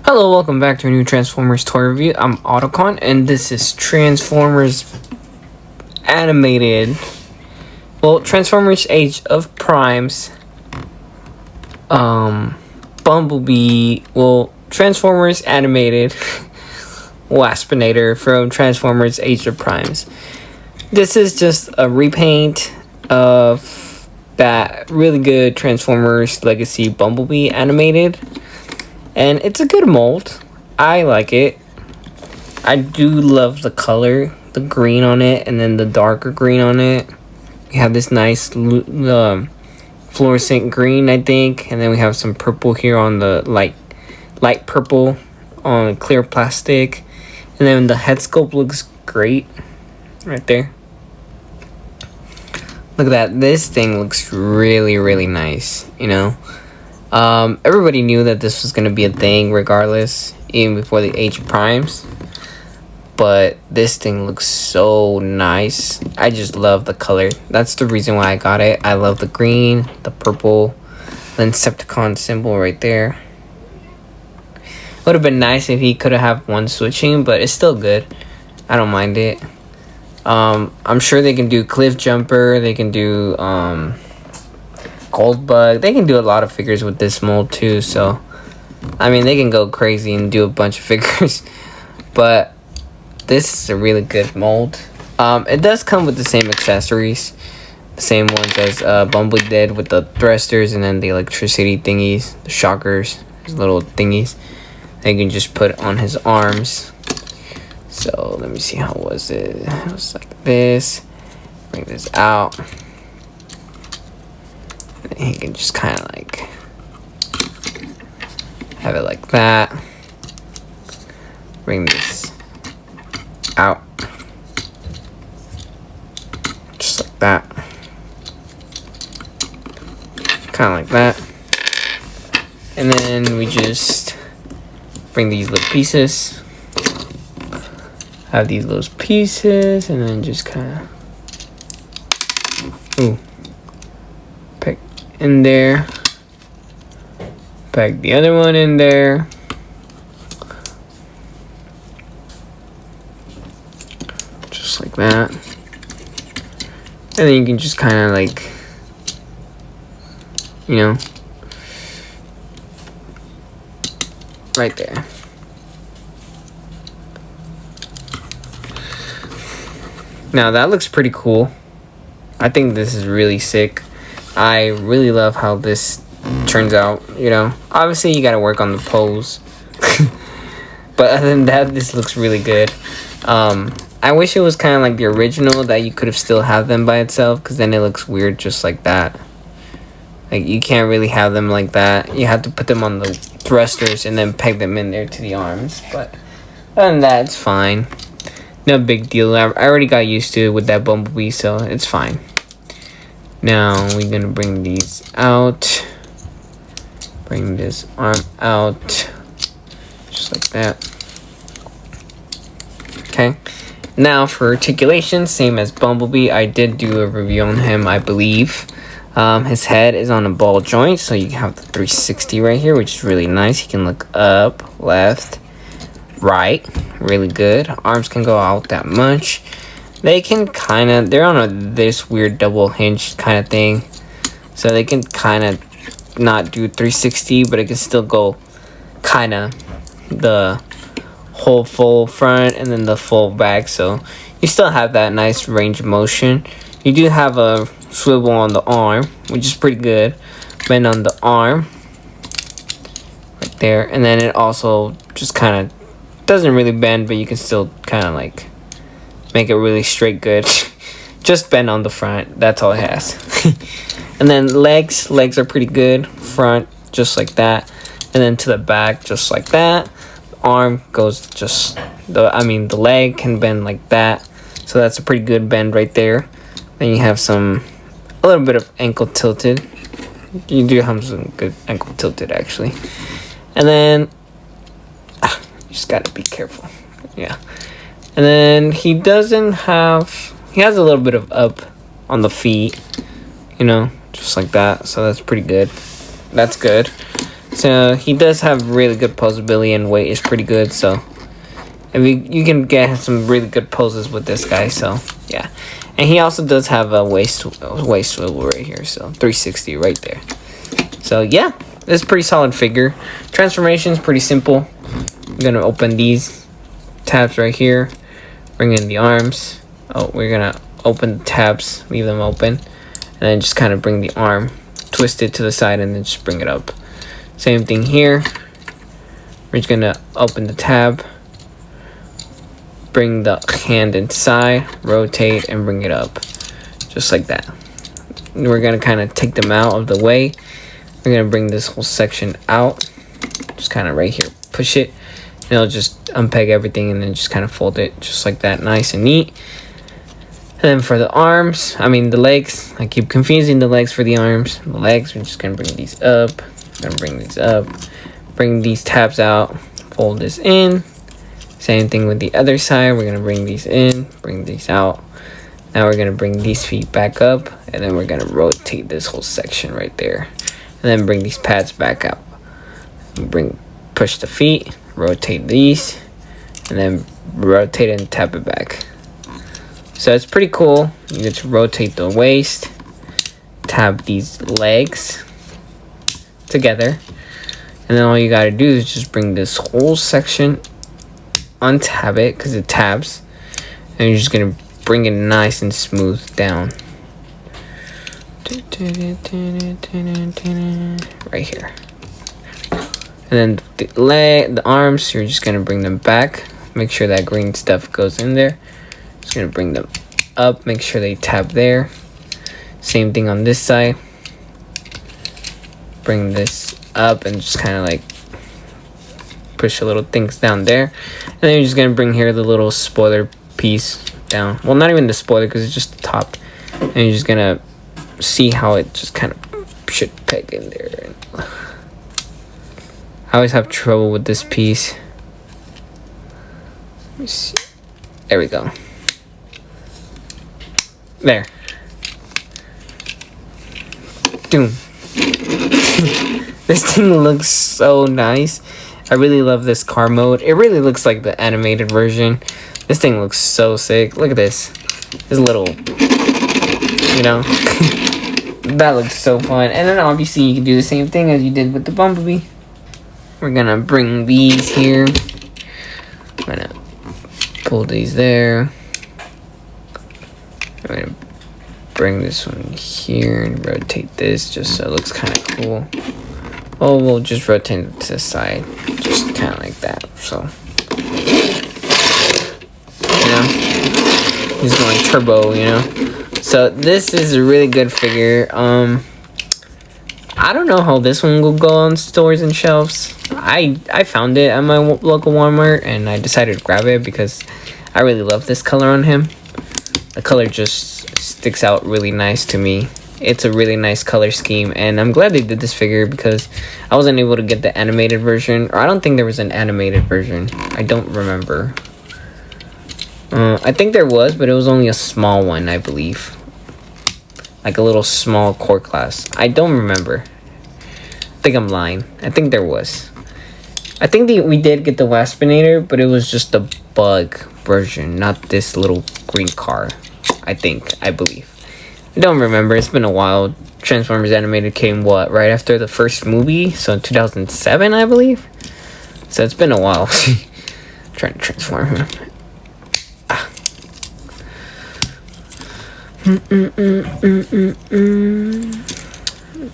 Hello, welcome back to a new Transformers toy review. I'm Autocon, and this is Transformers animated. Well, Transformers Age of Primes. Bumblebee. Well, Transformers animated Waspinator from Transformers Age of Primes. This is just a repaint of that really good Transformers Legacy Bumblebee animated. And it's a good mold. I like it. I do love the color, the green on it, and then the darker green on it. We have this nice fluorescent green, I think, and then we have some purple here on the light purple on clear plastic, and then the head sculpt looks great, right there. Look at that. This thing looks really nice. You know. Everybody knew that this was going to be a thing regardless, even before the Age of Primes. But this thing looks so nice. I just love the color. That's the reason why I got it. I love the green, the purple, the Decepticon symbol right there. Would have been nice if he could have one switching, but it's still good. I don't mind it. I'm sure they can do Cliff Jumper. They can do, Gold Bug. They can do a lot of figures with this mold too, so I mean they can go crazy and do a bunch of figures. But this is a really good mold. It does come with the same accessories, the same ones as Bumblebee did, with the thrusters and then the electricity thingies, the shockers, these little thingies that you can just put on his arms. So let me see, how was it? It was like this. Bring this out. He can just kind of like have it like that. Bring this out. Just like that. Kind of like that. And then we just bring these little pieces. Have these little pieces and then just kind of... Ooh. In there, pack the other one in there, just like that, and then you can just kind of like, you know, right there. Now that looks pretty cool. I think this is really sick. I really love how this turns out, you know. Obviously, you gotta work on the pose. But other than that, this looks really good. I wish it was kind of like the original, that you could have still have them by itself, because then it looks weird just like that. Like, you can't really have them like that. You have to put them on the thrusters and then peg them in there to the arms. But other than that, it's fine. No big deal. I already got used to it with that Bumblebee, so it's fine. Now we're gonna bring these out. Bring this arm out. Just like that. Okay. Now for articulation, same as Bumblebee. I did do a review on him, I believe. His head is on a ball joint, so you have the 360 right here, which is really nice. He can look up, left, right. Really good. Arms can go out that much. They can kind of, they're on this weird double hinge kind of thing. So they can kind of not do 360, but it can still go kind of the whole full front and then the full back. So you still have that nice range of motion. You do have a swivel on the arm, which is pretty good. Bend on the arm. Right there. And then it also just kind of doesn't really bend, but you can still kind of like make it really straight good. Just bend on the front. That's all it has. And then legs are pretty good. Front, just like that. And then to the back, just like that. Arm goes just the leg can bend like that. So that's a pretty good bend right there. Then you have a little bit of ankle tilted. You do have some good ankle tilted actually. And then you just gotta be careful. Yeah. And then he has a little bit of up on the feet, you know, just like that. So that's pretty good. That's good. So he does have really good poseability, and weight is pretty good. So if you can get some really good poses with this guy. So yeah, and he also does have a waist swivel right here. So 360 right there. So yeah, this is a pretty solid figure. Transformation is pretty simple. I'm gonna open these tabs right here, bring in the arms. Oh, we're gonna open the tabs, leave them open, and then just kind of bring the arm, twist it to the side, and then just bring it up. Same thing here. We're just gonna open the tab, bring the hand inside, rotate, and bring it up, just like that. And we're gonna kind of take them out of the way. We're gonna bring this whole section out, just kind of right here, push it, and it'll just unpeg everything, and then just kind of fold it just like that, nice and neat. And then for the arms, the legs, I keep confusing the legs for the arms. The legs, we're just gonna bring these up, bring these tabs out, fold this in. Same thing with the other side. We're gonna bring these in, bring these out. Now we're gonna bring these feet back up, and then we're gonna rotate this whole section right there, and then bring these pads back out. Push the feet, rotate these, and then rotate and tap it back. So it's pretty cool. You get to rotate the waist, tab these legs together, and then all you gotta do is just bring this whole section, untab it because it tabs, and you're just gonna bring it nice and smooth down right here. And then the arms, you're just gonna bring them back, make sure that green stuff goes in there. Just gonna bring them up, make sure they tab there. Same thing on this side. Bring this up and just kind of like push the little things down there. And then you're just gonna bring here the little spoiler piece down. Well, not even the spoiler because it's just the top. And you're just gonna see how it just kind of should peg in there. I always have trouble with this piece. Let me see. There we go. There. Doom. This thing looks so nice. I really love this car mode. It really looks like the animated version. This thing looks so sick. Look at this. This little, that looks so fun. And then obviously you can do the same thing as you did with the Bumblebee. We're gonna bring these here. I'm gonna pull these there. I'm gonna bring this one here and rotate this just so it looks kind of cool. Oh, we'll just rotate it to the side, just kind of like that. So, he's going turbo, So this is a really good figure. I don't know how this one will go on stores and shelves. I found it at my local Walmart and I decided to grab it because I really love this color on him. The color just sticks out really nice to me. It's a really nice color scheme, and I'm glad they did this figure because I wasn't able to get the animated version, or I don't think there was an animated version. I don't remember. I think there was, but it was only a small one, I believe. Like a little small core class. I don't remember. I think I'm lying. I think there was. I think we did get the Waspinator, but it was just the bug version, not this little green car. I believe. I don't remember. It's been a while. Transformers Animated came right after the first movie, so in 2007, I believe. So it's been a while. Trying to transform him. Let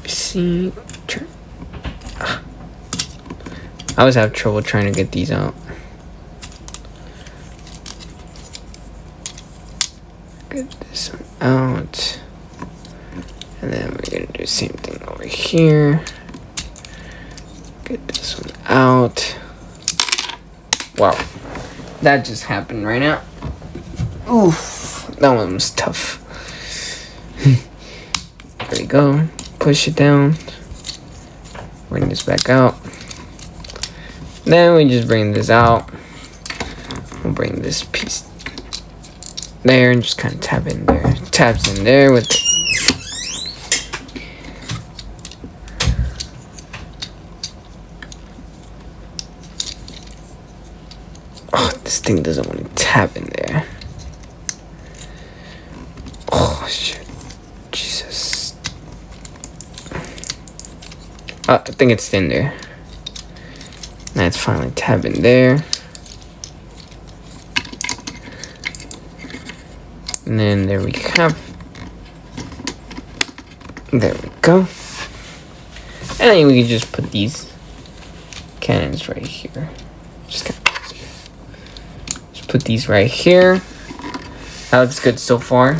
me see. I always have trouble trying to get these out. Get this one out. And then we're gonna do the same thing over here. Get this one out. Wow. That just happened right now. Oof. That one was tough. There we go. Push it down. Bring this back out. Then we just bring this out. We'll bring this piece there and just kind of tap in there. Taps in there with it. thing doesn't want to tap in there. Oh shit. Jesus. I think it's thin there. Now it's finally tapping there. And then there we have. There we go. And then we can just put these cannons right here. Just put these right here. That looks good so far.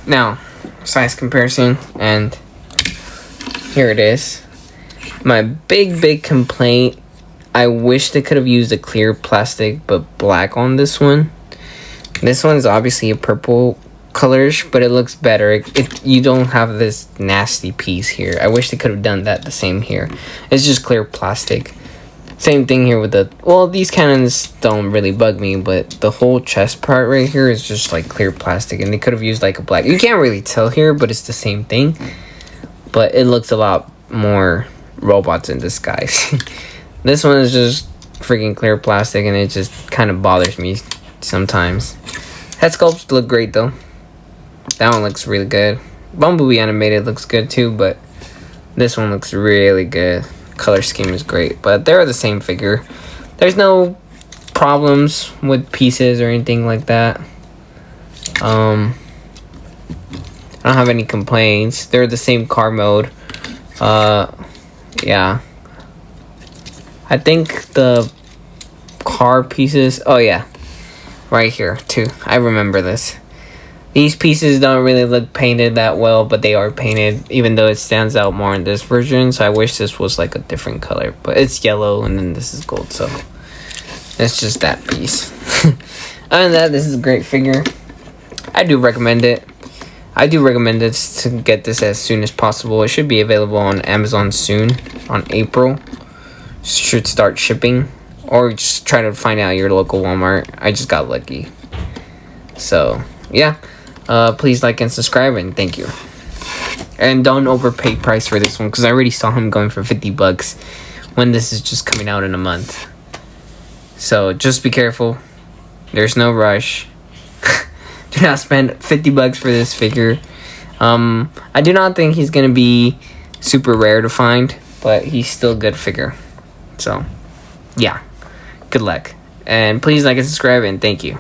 Now, size comparison, and here it is. My big complaint, I wish they could have used a clear plastic but black on this one. This one is obviously a purple colorish, but it looks better. You don't have this nasty piece here. I wish they could have done that the same here. It's just clear plastic. Same thing here with the, well, these cannons don't really bug me, but the whole chest part right here is just like clear plastic, and they could have used like a black. You can't really tell here, but it's the same thing, but it looks a lot more robots in disguise. This one is just freaking clear plastic, and it just kind of bothers me sometimes. Head sculpts look great though. That one looks really good. Bumblebee animated looks good too, but this one looks really good. Color scheme is great, but they're the same figure. There's no problems with pieces or anything like that. I don't have any complaints. They're the same car mode. Yeah, I think the car pieces, oh yeah, right here too, I remember this. These pieces don't really look painted that well, but they are painted, even though it stands out more in this version. So I wish this was like a different color, but it's yellow and then this is gold, so it's just that piece. Other than that, this is a great figure. I do recommend it. I do recommend it to get this as soon as possible. It should be available on Amazon soon, on April. Should start shipping, or just try to find out your local Walmart. I just got lucky. So yeah. Please like and subscribe, and thank you. And don't overpay price for this one, because I already saw him going for 50 bucks when this is just coming out in a month. So just be careful. There's no rush. Do not spend 50 bucks for this figure. I do not think he's gonna be super rare to find, but he's still a good figure. So yeah, good luck. And please like and subscribe, and thank you.